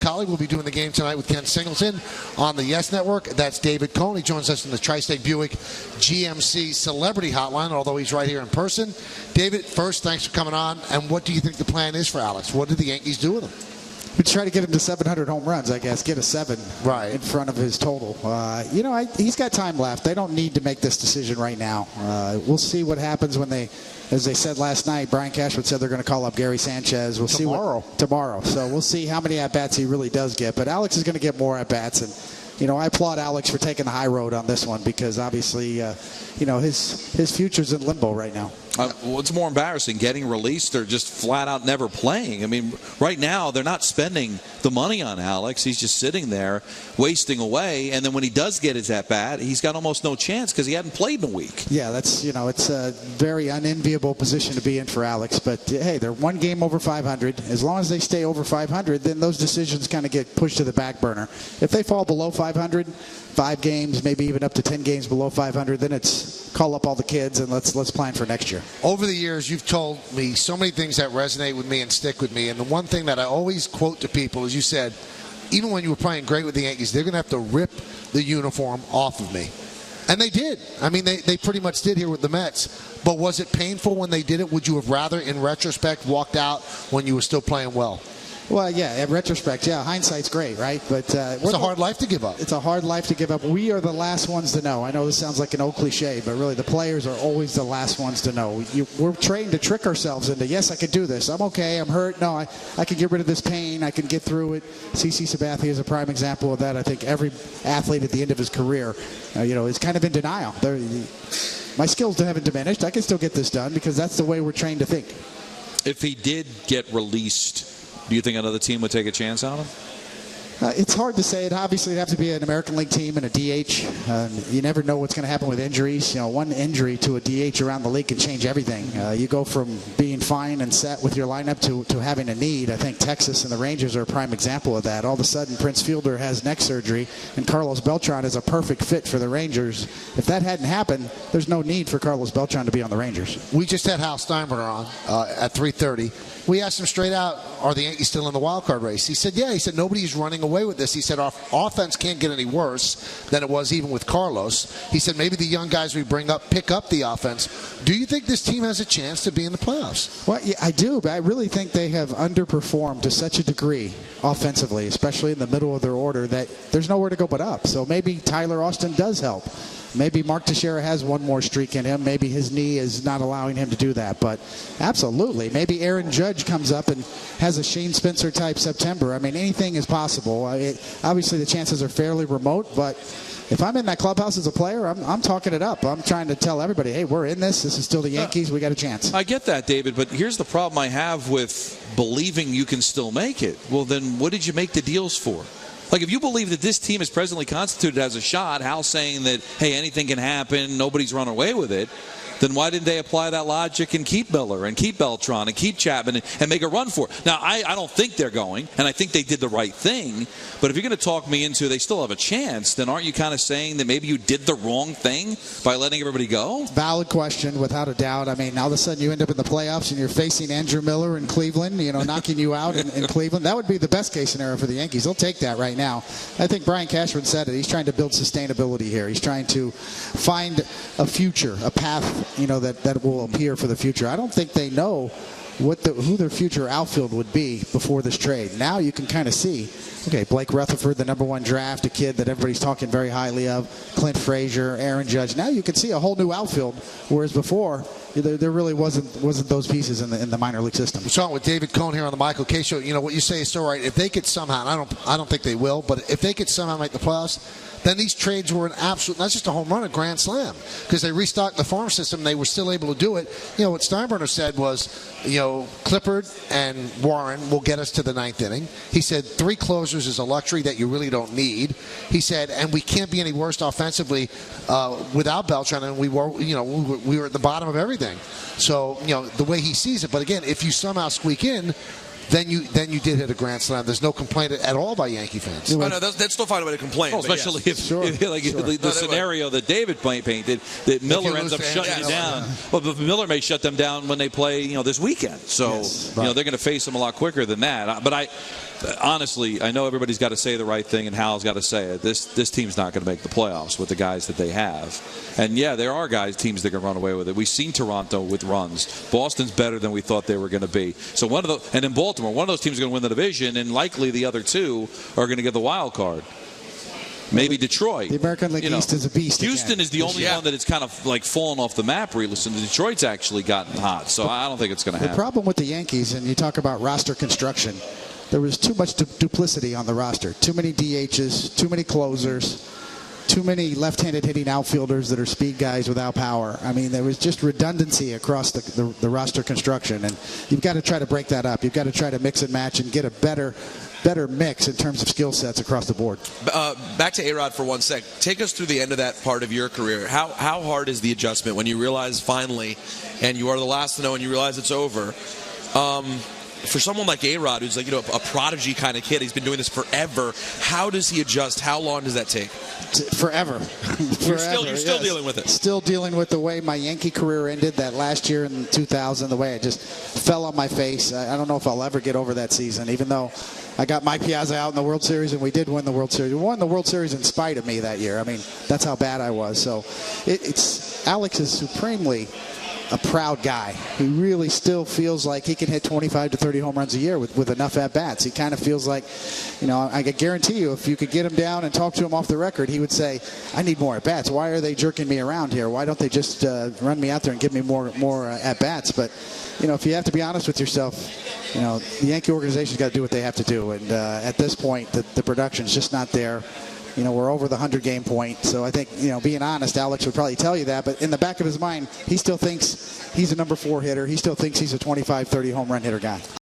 Collie will be doing the game tonight with Ken Singleton on the Yes Network. That's David Cohn. He joins us in the Tri-State Buick GMC Celebrity Hotline, although he's right here in person. David, first, thanks for coming on. And what do you think the plan is for Alex? What did the Yankees do with him? We try to get him to 700 home runs, I guess. Get a 7 in front of his total. He's got time left. They don't need to make this decision right now. We'll see what happens when they, as they said last night, Brian Cashman said they're going to call up Gary Sanchez. We'll see tomorrow. So we'll see how many at-bats he really does get. But Alex is going to get more at-bats. And, I applaud Alex for taking the high road on this one because obviously, his future's in limbo right now. What's more embarrassing, getting released or just flat out never playing? I mean, right now they're not spending the money on Alex. He's just sitting there wasting away. And then when he does get his at-bat, he's got almost no chance because he hadn't played in a week. Yeah, that's, it's a very unenviable position to be in for Alex. But, hey, they're one game over 500. As long as they stay over 500, then those decisions kind of get pushed to the back burner. If they fall below 500, 5 games, maybe even up to 10 games below 500, then it's call up all the kids and let's plan for next year. Over the years, you've told me so many things that resonate with me and stick with me. And the one thing that I always quote to people is you said, even when you were playing great with the Yankees, they're going to have to rip the uniform off of me. And they did. I mean, they pretty much did here with the Mets. But was it painful when they did it? Would you have rather, in retrospect, walked out when you were still playing well? Well, yeah, in retrospect, hindsight's great, right? But it's a hard life to give up. It's a hard life to give up. We are the last ones to know. I know this sounds like an old cliche, but really the players are always the last ones to know. We're trained to trick ourselves into, yes, I could do this. I'm okay. I'm hurt. No, I can get rid of this pain. I can get through it. CC Sabathia is a prime example of that. I think every athlete at the end of his career, is kind of in denial. My skills haven't diminished. I can still get this done because that's the way we're trained to think. If he did get released, do you think another team would take a chance on him? It's hard to say. It obviously would have to be an American League team and a DH. You never know what's going to happen with injuries. One injury to a DH around the league can change everything. You go from being fine and set with your lineup to having a need. I think Texas and the Rangers are a prime example of that. All of a sudden, Prince Fielder has neck surgery, and Carlos Beltran is a perfect fit for the Rangers. If that hadn't happened, there's no need for Carlos Beltran to be on the Rangers. We just had Hal Steinbrenner on at 3:30. We asked him straight out, are the Yankees still in the wild card race? He said, yeah. He said, nobody's running away with this. He said, our offense can't get any worse than it was even with Carlos. He said, maybe the young guys we bring up pick up the offense. Do you think this team has a chance to be in the playoffs? Well, yeah, I do, but I really think they have underperformed to such a degree offensively, especially in the middle of their order, that there's nowhere to go but up. So maybe Tyler Austin does help. Maybe Mark Teixeira has one more streak in him. Maybe his knee is not allowing him to do that. But absolutely. Maybe Aaron Judge comes up and has a Shane Spencer type September. I mean, anything is possible. Obviously, the chances are fairly remote. But if I'm in that clubhouse as a player, I'm talking it up. I'm trying to tell everybody, hey, we're in this. This is still the Yankees. We got a chance. I get that, David. But here's the problem I have with believing you can still make it. Well, then what did you make the deals for? Like, if you believe that this team is presently constituted as a shot, Hal's saying that, hey, anything can happen, nobody's run away with it, then why didn't they apply that logic and keep Miller and keep Beltran and keep Chapman and make a run for it? Now, I don't think they're going, and I think they did the right thing. But if you're going to talk me into they still have a chance, then aren't you kind of saying that maybe you did the wrong thing by letting everybody go? Valid question, without a doubt. I mean, all of a sudden you end up in the playoffs and you're facing Andrew Miller in Cleveland, knocking you out in Cleveland. That would be the best case scenario for the Yankees. They'll take that right now. I think Brian Cashman said it. He's trying to build sustainability here. He's trying to find a future, a path, that will appear for the future. I don't think they know who their future outfield would be before this trade. Now you can kind of see, okay, Blake Rutherford, the #1 draft, a kid that everybody's talking very highly of, Clint Frazier, Aaron Judge. Now you can see a whole new outfield, whereas before there really wasn't those pieces in the minor league system. We're talking with David Cohn here on the Michael Kay Show. What you say is so right. If they could somehow, and I don't think they will, but if they could somehow make the playoffs, then these trades were an absolute, not just a home run, a grand slam, because they restocked the farm system. They were still able to do it. What Steinbrenner said was, Clippard and Warren will get us to the 9th inning. He said 3 closers is a luxury that you really don't need. He said, and we can't be any worse offensively without Beltran, and we were at the bottom of everything. So, the way he sees it. But again, if you somehow squeak in, then you did hit a grand slam. There's no complaint at all by Yankee fans. No, they'd still find a way to complain. Well, especially if the scenario that David painted, that Miller ends up shutting you down. Well, but Miller may shut them down when they play, this weekend. So, they're going to face them a lot quicker than that. But honestly, I know everybody's got to say the right thing, and Hal's got to say it. This team's not going to make the playoffs with the guys that they have. And yeah, there are teams that can run away with it. We've seen Toronto with runs. Boston's better than we thought they were going to be. So and in Baltimore, one of those teams is going to win the division, and likely the other two are going to get the wild card. Maybe Detroit. The American League East is a beast. Houston again. is the only one that it's kind of like fallen off the map recently. Detroit's actually gotten hot, so I don't think it's going to happen. The problem with the Yankees, and you talk about roster construction, there was too much duplicity on the roster. Too many DHs, too many closers, too many left-handed hitting outfielders that are speed guys without power. I mean, there was just redundancy across the roster construction, and you've got to try to break that up. You've got to try to mix and match and get a better mix in terms of skill sets across the board. Back to A-Rod for 1 sec. Take us through the end of that part of your career. How hard is the adjustment when you realize finally, and you are the last to know, and you realize it's over? For someone like A-Rod, who's like a prodigy kind of kid, he's been doing this forever. How does he adjust? How long does that take? Forever. You're still dealing with it. Still dealing with the way my Yankee career ended that last year in 2000, the way I just fell on my face. I don't know if I'll ever get over that season, even though I got Mike Piazza out in the World Series, and we did win the World Series. We won the World Series in spite of me that year. I mean, that's how bad I was. So Alex is supremely a proud guy. He really still feels like he can hit 25 to 30 home runs a year with enough at-bats. He kind of feels like, I can guarantee you if you could get him down and talk to him off the record, he would say, I need more at-bats. Why are they jerking me around here? Why don't they just run me out there and give me more at-bats? But, if you have to be honest with yourself, the Yankee organization's got to do what they have to do. And at this point, the production's just not there. We're over the 100-game point. So I think, being honest, Alex would probably tell you that. But in the back of his mind, he still thinks he's a number 4 hitter. He still thinks he's a 25, 30 home run hitter guy.